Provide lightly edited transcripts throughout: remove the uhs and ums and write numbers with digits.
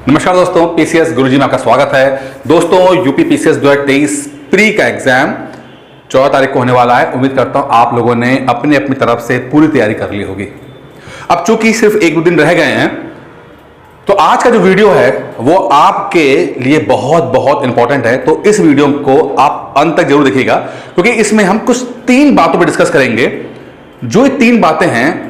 नमस्कार दोस्तों, पीसीएस गुरुजी में आपका स्वागत है। दोस्तों, यूपी पीसीएस 2023 प्री का एग्जाम 14 तारीख को होने वाला है। उम्मीद करता हूं आप लोगों ने अपनी अपनी तरफ से पूरी तैयारी कर ली होगी। अब चूंकि सिर्फ 1-2 दिन रह गए हैं, तो आज का जो वीडियो है वो आपके लिए बहुत बहुत इंपॉर्टेंट है। तो इस वीडियो को आप अंत तक जरूर देखिएगा, क्योंकि इसमें हम कुछ 3 बातों पर डिस्कस करेंगे। जो ये 3 बातें हैं,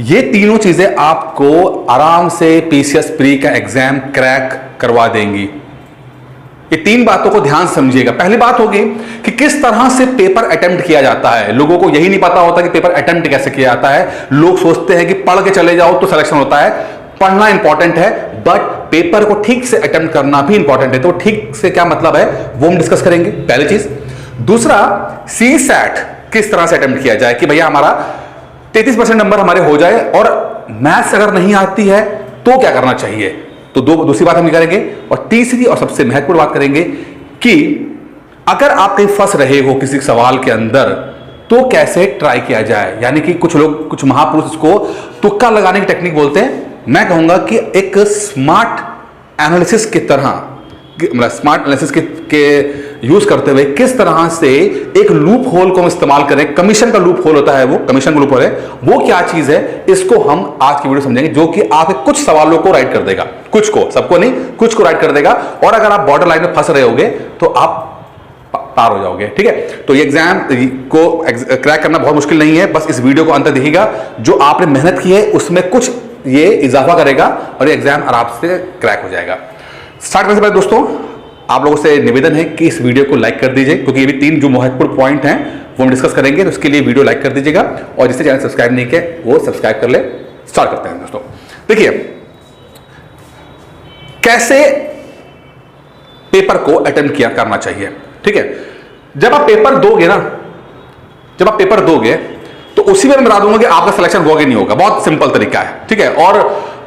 ये तीनों चीजें आपको आराम से पीसीएस प्री का एग्जाम क्रैक करवा देंगी। ये 3 बातों को ध्यान से समझिएगा। पहली बात होगी कि किस तरह से पेपर अटेम्प्ट किया जाता है। लोगों को यही नहीं पता होता कि पेपर अटेम्प्ट कैसे किया जाता है। लोग सोचते हैं कि पढ़ के चले जाओ तो सिलेक्शन होता है। पढ़ना इंपॉर्टेंट है, बट पेपर को ठीक से अटेम्प्ट करना भी इंपॉर्टेंट है। तो ठीक से क्या मतलब है वो हम डिस्कस करेंगे, पहली चीज। दूसरा, CSAT किस तरह से अटेम्प्ट किया जाए कि भैया हमारा 33% नंबर हमारे हो जाए, और मैथ्स अगर नहीं आती है तो क्या करना चाहिए। तो दूसरी बात हम करेंगे। और तीसरी और सबसे महत्वपूर्ण बात करेंगे कि अगर आप कहीं फंस रहे हो किसी सवाल के अंदर, तो कैसे ट्राई किया जाए। यानी कि कुछ लोग, कुछ महापुरुष इसको तुक्का लगाने की टेक्निक बोलते हैं। मैं कहूंगा कि एक स्मार्ट एनालिसिस की तरह, मतलब स्मार्ट एनालिसिस के यूज करते हुए किस तरह से एक लूप होल को हम इस्तेमाल करें। कमीशन का लूप होल होता है, वो कमीशन का लूप होल है। वो क्या चीज है, इसको हम आज की वीडियो समझेंगे, जो कि आपके कुछ सवालों को राइट कर देगा। कुछ को, सबको नहीं, कुछ को राइट कर देगा। और अगर आप बॉर्डर लाइन में फंस रहे होगे तो आप पार हो जाओगे। ठीक है, तो ये एग्जाम को क्रैक करना बहुत मुश्किल नहीं है। बस इस वीडियो को अंत तक देखिएगा। जो आपने मेहनत की है उसमें कुछ ये इजाफा करेगा और ये एग्जाम आराम से क्रैक हो जाएगा। स्टार्ट करने से पहले दोस्तों, आप लोगों से निवेदन है कि इस वीडियो को लाइक कर दीजिए, क्योंकि ये भी 3 जो महत्वपूर्ण पॉइंट हैं वो हम डिस्कस करेंगे। तो उसके लिए वीडियो लाइक कर दीजिएगा, और जिससे चैनल सब्सक्राइब नहीं किया वो सब्सक्राइब कर ले। स्टार्ट करते हैं दोस्तों। देखिए, कैसे पेपर को अटेम्प्ट किया करना चाहिए। ठीक है, जब आप पेपर दोगे ना, जब आप पेपर दोगे तो उसी में मैं बता दूंगा कि आपका सिलेक्शन होगा कि नहीं होगा। बहुत सिंपल तरीका है। ठीक है, और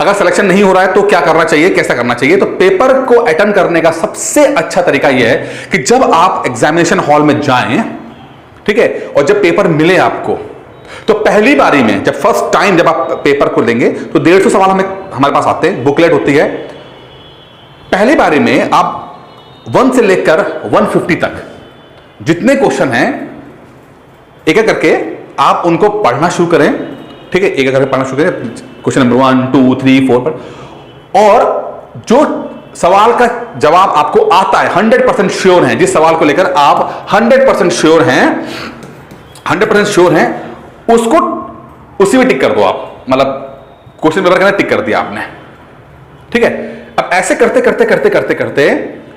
अगर सिलेक्शन नहीं हो रहा है तो क्या करना चाहिए, कैसा करना चाहिए। तो पेपर को अटेम्प्ट करने का सबसे अच्छा तरीका यह है कि जब आप एग्जामिनेशन हॉल में जाएं, ठीक है, और जब पेपर मिले आपको, तो पहली बारी में, जब फर्स्ट टाइम जब आप पेपर को लेंगे, तो 150 सवाल हमारे पास आते हैं, बुकलेट होती है। पहली बारी में आप 1 से लेकर 150 तक जितने क्वेश्चन हैं, एक एक करके आप उनको पढ़ना शुरू करें। ठीक है, एक एक करके पढ़ना शुरू करें, क्वेश्चन नंबर 1, 2, 3, 4 पर। और जो सवाल का जवाब आपको आता है, 100% श्योर हैं, जिस सवाल को लेकर आप 100% श्योर हैं, 100% श्योर हैं, उसको उसी में टिक कर दो आप। मतलब क्वेश्चन पेपर का टिक कर दिया आपने। ठीक है, अब ऐसे करते करते करते करते करते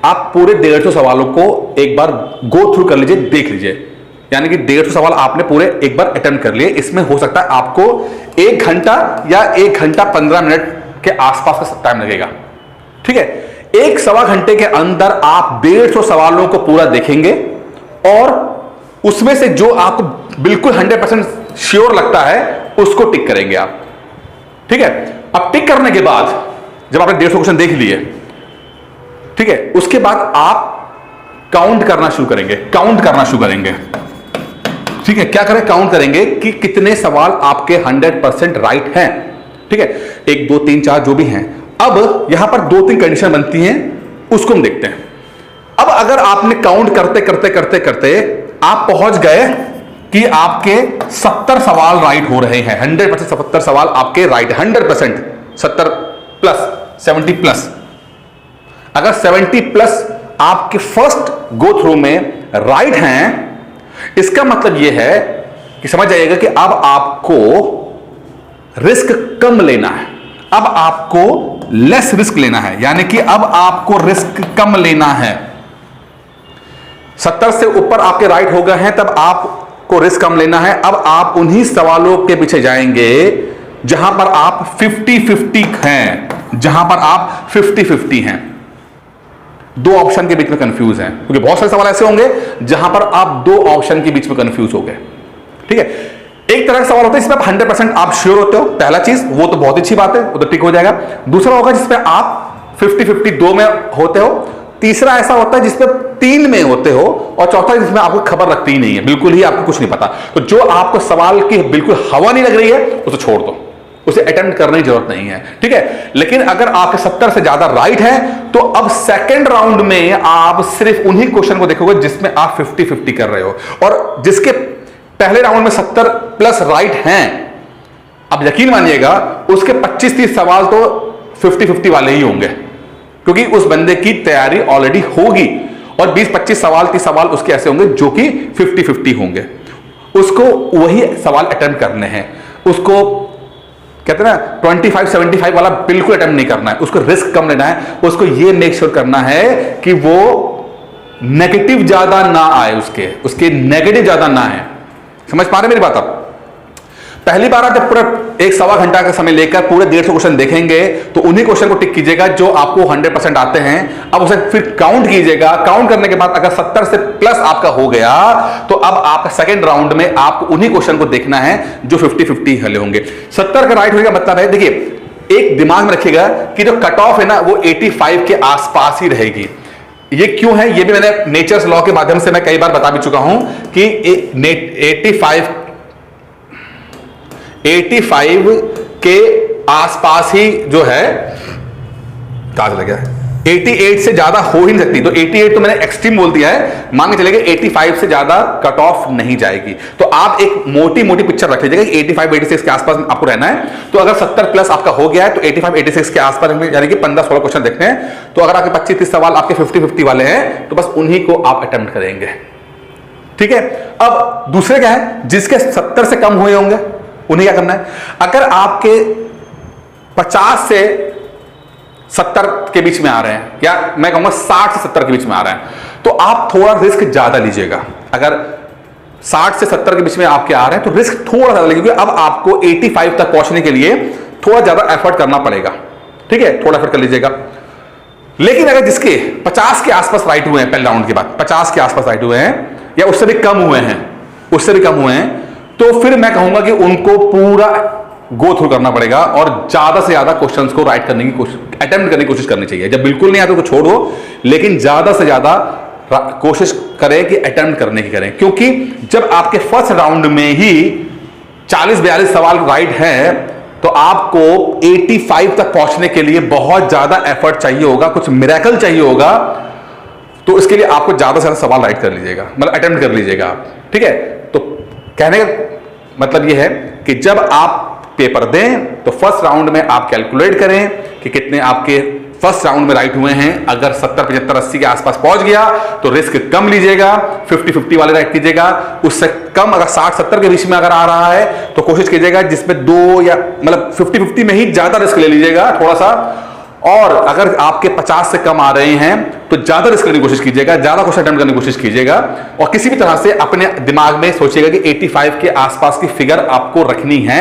आप पूरे 150 सवालों को एक बार गो थ्रू कर लीजिए, देख लीजिए। यानी कि 150 सवाल आपने पूरे एक बार अटेम्प्ट कर लिए। इसमें हो सकता है आपको 1 घंटा या 1 घंटा 15 मिनट के आसपास का टाइम लगेगा। ठीक है, 1-1.25 घंटे के अंदर आप 150 सवालों को पूरा देखेंगे, और उसमें से जो आपको बिल्कुल 100% श्योर लगता है उसको टिक करेंगे आप। ठीक है, अब टिक करने के बाद जब आपने 150 क्वेश्चन देख लिए, ठीक है, उसके बाद आप काउंट करना शुरू करेंगे, काउंट करना शुरू करेंगे। ठीक है, क्या करें, काउंट करेंगे कि कितने सवाल आपके 100% राइट हैं। ठीक है, 1, 2, 3, 4 जो भी हैं। अब यहां पर 2-3 कंडीशन बनती हैं, उसको हम देखते हैं। अब अगर आपने काउंट करते करते करते करते आप पहुंच गए कि आपके 70 सवाल राइट हो रहे हैं, 100% 70 सवाल आपके राइट, 100%, 70 प्लस 70 प्लस। अगर 70 प्लस आपके फर्स्ट गो थ्रू में राइट हैं, इसका मतलब यह है कि समझ जाइएगा कि अब आपको रिस्क कम लेना है, अब आपको लेस रिस्क लेना है। यानी कि अब आपको रिस्क कम लेना है। 70 से ऊपर आपके राइट हो गए हैं, तब आपको रिस्क कम लेना है। अब आप उन्हीं सवालों के पीछे जाएंगे जहां पर आप 50-50 हैं, जहां पर आप 50-50 हैं। 2 ऑप्शन के बीच में कंफ्यूज हैं, क्योंकि बहुत सारे सवाल ऐसे होंगे जहां पर आप 2 ऑप्शन के बीच में कंफ्यूज हो गए। ठीक है, एक तरह का सवाल होता है जिसमें आप 100% आप श्योर होते हो, पहला चीज, वो तो बहुत अच्छी बात है, वो तो टिक हो जाएगा। दूसरा होगा जिसमें आप 50-50 2 में होते हो। तीसरा ऐसा होता है जिसमें 3 में होते हो, और चौथा जिसमें आपको खबर रखती ही नहीं है, बिल्कुल ही आपको कुछ नहीं पता। तो जो आपको सवाल की बिल्कुल हवा नहीं लग रही है उसे छोड़ दो, उसे अटेम्प्ट करने की जरूरत नहीं है, ठीक है। लेकिन अगर आपके 70 से ज्यादा राइट है तो अब सेकंड राउंड में आप सिर्फ उन्हीं क्वेश्चन को देखोगे जिसमें आप 50-50 कर रहे हो, और जिसके पहले राउंड में 70 प्लस राइट हैं, अब यकीन मानिएगा उसके 25-30 सवाल तो 50-50 वाले ही होंगे, क्योंकि उस बंदे की तैयारी ऑलरेडी होगी, और 20-25 सवाल 30 सवाल उसके ऐसे होंगे जो कि 50-50 होंगे। उसको वही सवाल अटेम्प्ट करने हैं, उसको कहते हैं ना 25-75 वाला बिल्कुल अटेम्प्ट नहीं करना है, उसको रिस्क कम लेना है, उसको ये मेक श्योर करना है कि वो नेगेटिव ज्यादा ना आए, उसके नेगेटिव ज्यादा ना आए। समझ पा रहे मेरी बात आप? पहली बार आप जब पूरा 1-1.25 घंटा का समय लेकर पूरे 150 क्वेश्चन देखेंगे तो उन्हीं क्वेश्चन को टिक कीजिएगा जो आपको 100% आते हैं। अब उसे फिर काउंट कीजिएगा, काउंट करने के बाद अगर 70 से प्लस आपका हो गया तो अब आपका सेकंड राउंड में आपको उन्हीं क्वेश्चन को देखना है जो 50-50 हले होंगे। 70 का राइट होने का मतलब है, देखिए एक दिमाग में रखिएगा कि जो कट ऑफ है ना वो 85 के आसपास ही रहेगी। ये क्यों है, ये भी मैंने नेचर्स लॉ के माध्यम से मैं कई बार बता भी चुका हूं कि 85 के आसपास ही जो है, कहां चला गया, 88 से ज्यादा हो ही नहीं सकती। तो 88 तो मैंने एक्सट्रीम बोल दिया है, मान के चलेंगे 85 से ज्यादा कट ऑफ नहीं जाएगी। तो आप एक मोटी मोटी पिक्चर रख लीजिएगा कि 85-86 के आसपास आपको रहना है। तो अगर 70 प्लस आपका हो गया है तो 85-86 के आसपास, यानी कि 15-16 क्वेश्चन देखने हैं। तो अगर आपके 25-30 सवाल आपके 50-50 वाले हैं तो बस उन्हीं को आप अटेम्प्ट करेंगे, ठीक है। अब दूसरे क्या है, जिसके 70 से कम हुए होंगे उन्हें क्या करना है, अगर आपके 50 से 70 के बीच में आ रहे हैं, या मैं कहूंगा 60 से 70 के बीच में आ रहे हैं, तो आप थोड़ा रिस्क ज्यादा लीजिएगा। अगर 60 से 70 के बीच में आपके आ रहे हैं तो रिस्क थोड़ा ज्यादा लीजिएगा। अब आपको 85 तक पहुंचने के लिए थोड़ा ज्यादा एफर्ट करना पड़ेगा, ठीक है, थोड़ा एफर्ट कर लीजिएगा। लेकिन अगर जिसके 50 के आसपास राइट हुए हैं, पहले राउंड के बाद 50 के आसपास राइट हुए हैं या उससे भी कम हुए हैं, तो फिर मैं कहूंगा कि उनको पूरा गो थ्रू करना पड़ेगा और ज्यादा से ज्यादा क्वेश्चंस को राइट करने की अटेम्प्ट करने की कोशिश करनी चाहिए। जब बिल्कुल नहीं आता तो छोड़ दो, लेकिन ज्यादा से ज्यादा कोशिश करें कि अटेम्प्ट करने की करें, क्योंकि जब आपके फर्स्ट राउंड में ही 40-42 सवाल राइट हैं तो आपको 85 तक पहुंचने के लिए बहुत ज्यादा एफर्ट चाहिए होगा, कुछ मिरेकल चाहिए होगा। तो इसके लिए आपको ज्यादा से ज्यादा सवाल राइट कर लीजिएगा, मतलब अटेम्प्ट कर लीजिएगा आप, ठीक है। तो कहने का मतलब यह है कि जब आप पेपर दें तो फर्स्ट राउंड में आप कैलकुलेट करें कि कितने आपके फर्स्ट राउंड में राइट हुए हैं। अगर 70, 75, 80 के आसपास पहुंच गया तो रिस्क कम लीजिएगा, 50-50 वाले राइट कीजिएगा। उससे कम अगर 60-70 के बीच में अगर आ रहा है तो कोशिश कीजिएगा जिसमें 2 या मतलब 50-50 में ही ज्यादा रिस्क ले लीजिएगा थोड़ा सा। और अगर आपके 50 से कम आ रहे हैं तो ज्यादा रिस्क करने की कोशिश कीजिएगा, ज्यादा क्वेश्चन अटेम्प्ट करने की कोशिश कीजिएगा, और किसी भी तरह से अपने दिमाग में सोचिएगा कि 85 के आसपास की फिगर आपको रखनी है,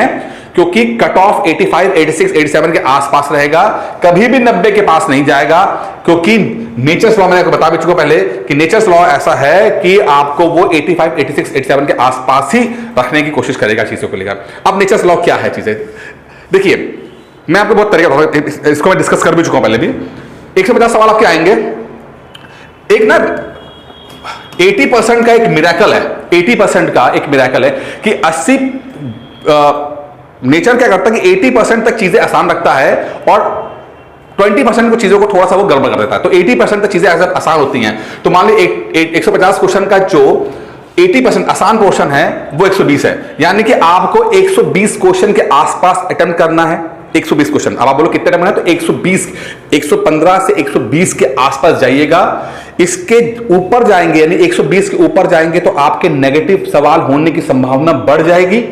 क्योंकि कट ऑफ 85, 86, 87 के आसपास रहेगा, कभी भी 90 के पास नहीं जाएगा। क्योंकि नेचर्स लॉ मैंने आपको बता भी चुका पहले कि नेचर्स लॉ ऐसा है कि आपको वो 85, 86, 87 के आसपास ही रखने की कोशिश करेगा चीजों को लेकर। अब नेचर्स लॉ क्या है चीजें, देखिए मैं आपको बहुत तरीका बताऊंगा, इसको मैं डिस्कस कर भी चुका हूं पहले भी। 150 सवाल आपके आएंगे। एक ना 80% का एक मिरेकल है, 80% का एक मिरेकल है कि 80 नेचर क्या करता है कि 80% तक चीजें आसान रखता है और 20% को चीजों को थोड़ा सा वो गड़बड़ कर देता है। तो 80% तक चीजें आसान होती हैं। तो मान ली 150 क्वेश्चन का जो 80% आसान पोर्शन है वो 120 है, यानी कि आपको 120 क्वेश्चन के आसपास अटेम्प्ट करना है। 120 क्वेश्चन, अब आप बोलो कितने टाइम है, तो 120, 115 से 120 के आसपास जाइएगा। इसके ऊपर जाएंगे यानी 120 के ऊपर जाएंगे तो आपके नेगेटिव सवाल होने की संभावना बढ़ जाएगी।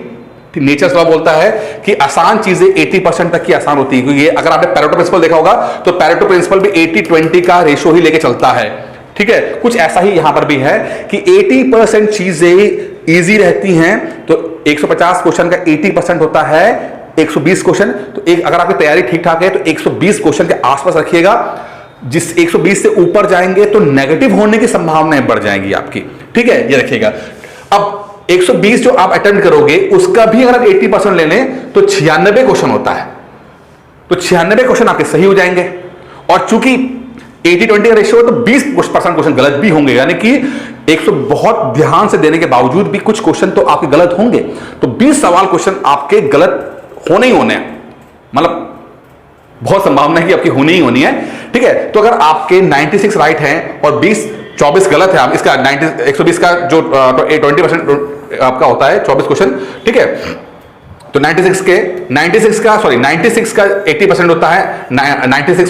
नेचर्स लॉ बोलता है कि आसान चीजें 80% तक की आसान होती है, क्योंकि अगर आपने पैरेटो प्रिंसिपल देखा होगा तो पैरेटो प्रिंसिपल भी 80-20 का रेशो ही लेके चलता है, ठीक है। कुछ ऐसा ही यहां पर भी है कि 80% चीजें इजी रहती हैं। तो 150 क्वेश्चन का 80% होता है 120 क्वेश्चन। तो अगर आपकी तैयारी ठीक ठाक है तो 120 क्वेश्चन के आसपास रखिएगा। जिस 120 से ऊपर जाएंगे तो नेगेटिव होने की संभावनाएं बढ़ जाएंगी आपकी, ठीक है, ये रखिएगा। अब 120 जो आप अटेम्प्ट करोगे उसका भी अगर आप 80% ले लें तो 96 क्वेश्चन होता है। तो 96 क्वेश्चन आपके सही हो जाएंगे। और चूंकि 80-20 का रेशियो है तो 20% क्वेश्चन गलत भी होंगे, यानी कि 100 बहुत ध्यान से देने के बावजूद भी कुछ क्वेश्चन तो आपके गलत होंगे। तो 20 सवाल क्वेश्चन आपके गलत होने ही होने हैं, मतलब बहुत संभावना है कि आपकी होनी ही होनी है, ठीक है। तो अगर आपके 96 राइट हैं और 24 गलत है, इसका 120 का जो 20% आपका होता है 24 क्वेश्चन, ठीक है। तो 96 का 80% होता है, 96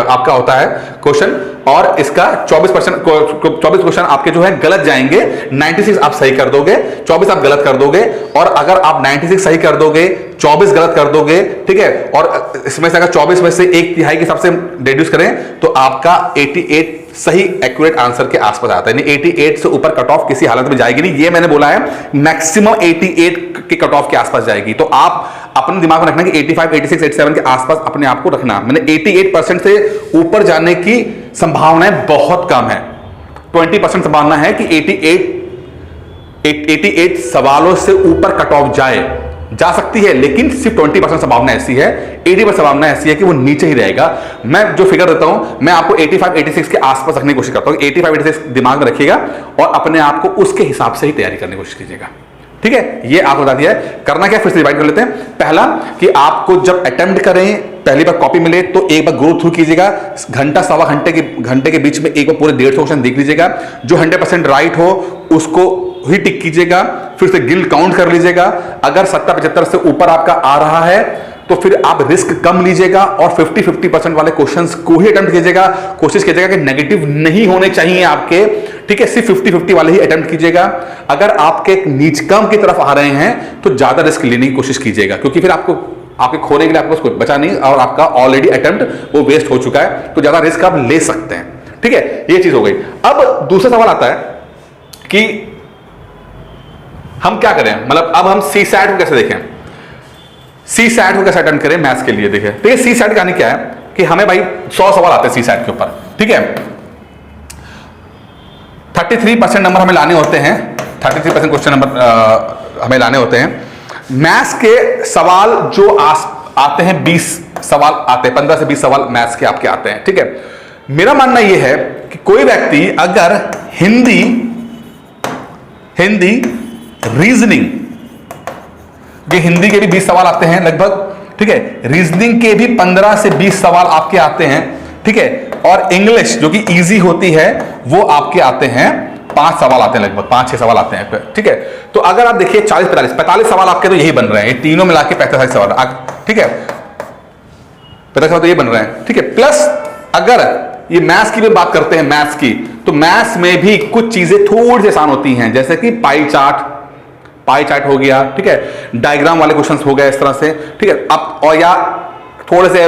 आपका होता है क्वेश्चन, और इसका 24% 24 क्वेश्चन आपके जो है गलत जाएंगे। 96 आप सही कर दोगे, 24 आप गलत कर दोगे, और अगर आप 96 सही कर दोगे, 24 गलत कर दोगे, ठीक है, और इसमें से अगर 24 में से एक तिहाई के हिसाब से रिड्यूस करें तो आपका 88 सही एक्यूरेट आंसर के आसपास आता है। 88 से ऊपर कट ऑफ किसी हालत में जाएगी नहीं, ये मैंने बोला है मैक्सिमम 88 के कट ऑफ के आसपास जाएगी। तो आप अपने दिमाग में रखना कि 85, 86, 87 के आसपास अपने आप को रखना। मैंने 88% से ऊपर जाने की संभावनाएं बहुत कम है। 20% संभावना है कि 88 सवालों से ऊपर कट ऑफ जा सकती है, लेकिन सिर्फ 20% संभावना ऐसी है, 80% संभावना ऐसी है कि वो नीचे ही रहेगा। मैं जो फिगर देता हूं, मैं आपको 85, 86 के आसपास रखने की कोशिश करता हूं। 85, 86 दिमाग में रखिएगा और अपने आप को उसके हिसाब से ही तैयारी करने की कोशिश कीजिएगा, ठीक है। ये आपको बता दिया है। करना क्या, फिर से डिवाइड कर लेते हैं। पहला कि आपको जब अटेम्प्ट करें, पहली बार कॉपी मिले तो एक बार गो थ्रू कीजिएगा, घंटा सवा घंटे के बीच में एक बार पूरे 150 क्वेश्चन देख लीजिएगा। जो 100% राइट हो उसको ही टिक कीजिएगा, फिर से गिल काउंट कर लीजिएगा। अगर 70-75 से ऊपर आपका आ रहा है तो फिर आप रिस्क कम लीजिएगा और 50% वाले क्वेश्चंस को ही अटेम्प्ट कीजिएगा। कोशिश कीजिएगा कि नेगेटिव नहीं होने चाहिए आपके, ठीक है। सिर्फ 50-50 वाले ही अटेम्प्ट कीजिएगा। अगर आपके नीच कम की तरफ आ रहे हैं तो ज्यादा रिस्क लेने की कोशिश कीजिएगा, क्योंकि फिर आपके खोने के लिए आपको कुछ बचा नहीं और आपका ऑलरेडी अटेम्प्ट वो वेस्ट हो चुका है, तो ज्यादा रिस्क आप ले सकते हैं, ठीक है। ये चीज हो गई। अब दूसरा सवाल आता है कि हम क्या करें, मतलब अब हम CSAT को कैसे देखें, CSAT को कैसे अटेम्प्ट करें मैथ्स के लिए। देखें तो ये CSAT का क्या है कि हमें भाई 100 सवाल आते हैं CSAT के ऊपर, ठीक है। 33% नंबर हमें लाने होते हैं, 33% क्वेश्चन नंबर हमें लाने होते हैं। मैथ्स के सवाल जो आते हैं 20 सवाल आते हैं, 15 से 20 सवाल मैथ्स के आपके आते हैं, ठीक है। मेरा मानना यह है कि कोई व्यक्ति अगर हिंदी रीजनिंग, ये हिंदी के भी 20 सवाल आते हैं लगभग, ठीक है। रीजनिंग के भी 15 से 20 सवाल आपके आते हैं, ठीक है। और इंग्लिश जो कि इजी होती है वो आपके आते हैं 5 सवाल आते हैं, लगभग 5-6 सवाल आते हैं, ठीक है। तो अगर आप देखिए 45 सवाल आपके तो यही बन रहे हैं, ये तीनों मिला के 45 सवाल, ठीक है। 45 सवाल तो ये बन रहे हैं, ठीक है। प्लस अगर ये मैथ्स की भी बात करते हैं, मैथ्स की, तो मैथ्स में भी कुछ चीजें थोड़ी सी आसान होती हैं, जैसे कि पाई चार्ट हो गया, ठीक है। डायग्राम वाले क्वेश्चंस हो गए इस तरह से, ठीक है। अब और या थोड़े से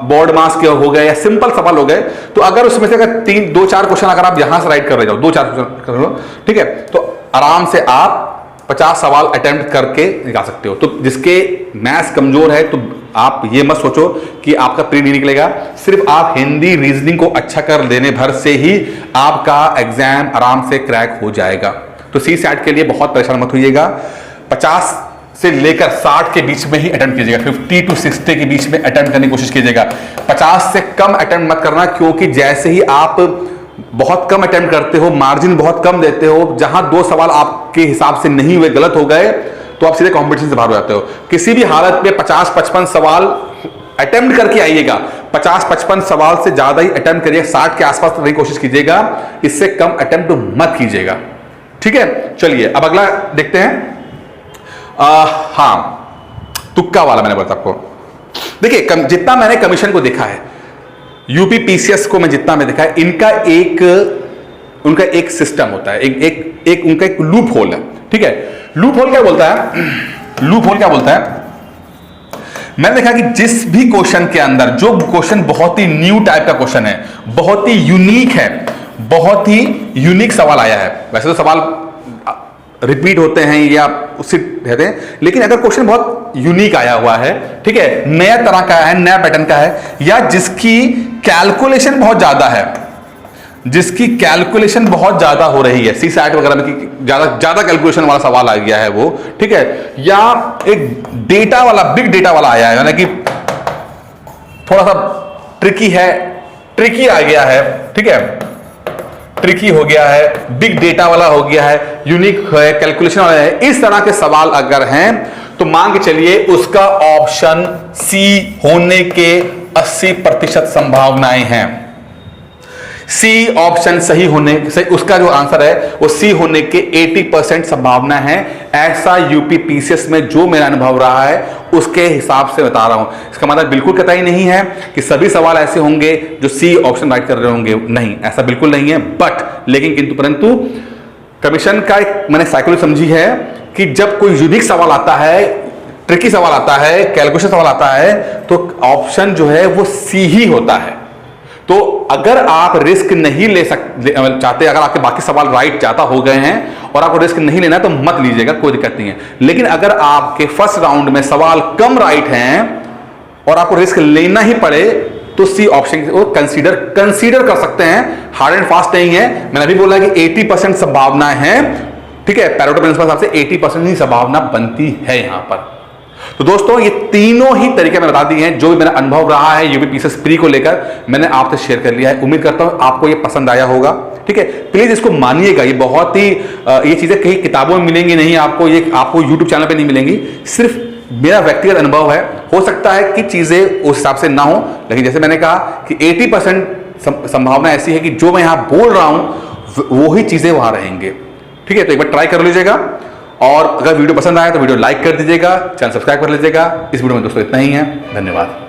बोर्ड मास के हो गए या सिंपल सवाल हो गए, तो अगर उसमें से अगर 2-4 क्वेश्चन अगर आप यहां से राइट कर रहे जाओ, 2-4 क्वेश्चन कर लो, ठीक है, तो आराम से आप 50 सवाल अटेम्प्ट करके निकाल सकते हो। तो जिसके मैथ्स कमजोर है तो आप ये मत सोचो कि आपका प्री नहीं निकलेगा, सिर्फ आप हिंदी रीजनिंग को अच्छा कर लेने भर से ही आपका एग्जाम आराम से क्रैक हो जाएगा। तो CSAT के लिए बहुत परेशान मत होइएगा, 50 से लेकर 60 के बीच में ही अटेम्प्ट कीजिएगा, 50 to 60 के बीच में अटेम्प्ट करने की कोशिश कीजिएगा। 50 से कम अटेम्प्ट मत करना, क्योंकि जैसे ही आप बहुत कम अटेम्प्ट करते हो, मार्जिन बहुत कम देते हो, जहां 2 सवाल आपके हिसाब से नहीं हुए, गलत हो गए, तो आप सीधे कंपटीशन से बाहर हो जाते हो। किसी भी हालत में 50-55 सवाल अटेम्प्ट करके आइएगा, 50-55 सवाल से ज्यादा ही अटेम्प्ट करिए, 60 के आसपास करने की कोशिश कीजिएगा, इससे कम अटेम्प्ट मत कीजिएगा, ठीक है। चलिए अब अगला देखते हैं। हाँ, तुक्का वाला मैंने बताया आपको। देखिए जितना मैंने कमीशन को देखा है, यूपी PCS को मैं जितना मैं देखा है, उनका एक सिस्टम होता है, उनका एक लूप होल है, ठीक है। लूप होल क्या बोलता है, मैंने देखा कि जिस भी क्वेश्चन के अंदर जो क्वेश्चन बहुत ही न्यू टाइप का क्वेश्चन है, बहुत ही यूनिक है, बहुत ही यूनिक सवाल आया है, वैसे तो सवाल रिपीट होते हैं या उसी रहते हैं, लेकिन अगर क्वेश्चन बहुत यूनिक आया हुआ है, ठीक है, नया तरह का है, नया पैटर्न का है, या जिसकी कैलकुलेशन बहुत ज्यादा हो रही है, CSAT वगैरह में ज्यादा कैलकुलेशन वाला सवाल आ गया है वो, ठीक है, या एक बिग डेटा वाला आया है, यानी कि थोड़ा सा ट्रिकी आ गया है, ठीक है, ट्रिकी हो गया है, बिग डेटा वाला हो गया है, यूनिक है, कैलकुलेशन वाला है, इस तरह के सवाल अगर हैं तो मान के चलिए उसका ऑप्शन सी होने के 80% संभावनाएं हैं। सी ऑप्शन सही होने से उसका जो आंसर है वो सी होने के 80% संभावना है। ऐसा यूपी पीसीएस में जो मेरा अनुभव रहा है उसके हिसाब से बता रहा हूं। इसका मतलब बिल्कुल कतई नहीं है कि सभी सवाल ऐसे होंगे जो सी ऑप्शन राइट कर रहे होंगे, नहीं, ऐसा बिल्कुल नहीं है। बट लेकिन किंतु परंतु कमीशन का एक मैंने साइकोलॉजी समझी है कि जब कोई यूनिक सवाल आता है, ट्रिकी सवाल आता है, कैलकुलेशन सवाल आता है, तो ऑप्शन जो है वो सी ही होता है। तो अगर आप रिस्क नहीं ले चाहते, अगर आपके बाकी सवाल राइट ज्यादा हो गए हैं और आपको रिस्क नहीं लेना तो मत लीजिएगा, कोई दिक्कत नहीं है। लेकिन अगर आपके फर्स्ट राउंड में सवाल कम राइट हैं और आपको रिस्क लेना ही पड़े तो सी ऑप्शन को कंसीडर कर सकते हैं। हार्ड एंड फास्ट नहीं है। मैंने अभी बोला कि 80% संभावना है, ठीक है, पैरेटो प्रिंसिपल हिसाब से 80% ही संभावना बनती है यहां पर। तो दोस्तों ये तीनों ही तरीके मैंने बता दिए हैं, जो भी मेरा अनुभव रहा है यूपी पीसीएस प्री को लेकर मैंने आपसे शेयर कर लिया है। उम्मीद करता हूं आपको ये पसंद आया होगा, ठीक है। प्लीज इसको मानिएगा, ये बहुत ही ये चीजें कहीं किताबों में मिलेंगी नहीं आपको, ये आपको यूट्यूब चैनल पे नहीं मिलेंगी, सिर्फ मेरा व्यक्तिगत अनुभव है। हो सकता है कि चीजें उस हिसाब से ना हो, लेकिन जैसे मैंने कहा कि 80% संभावना ऐसी है कि जो मैं यहां बोल रहा हूं वो ही चीजें वहां रहेंगे, ठीक है। तो एक बार ट्राई कर लीजिएगा और अगर वीडियो पसंद आए तो वीडियो लाइक कर दीजिएगा, चैनल सब्सक्राइब कर लीजिएगा। इस वीडियो में दोस्तों इतना ही है, धन्यवाद।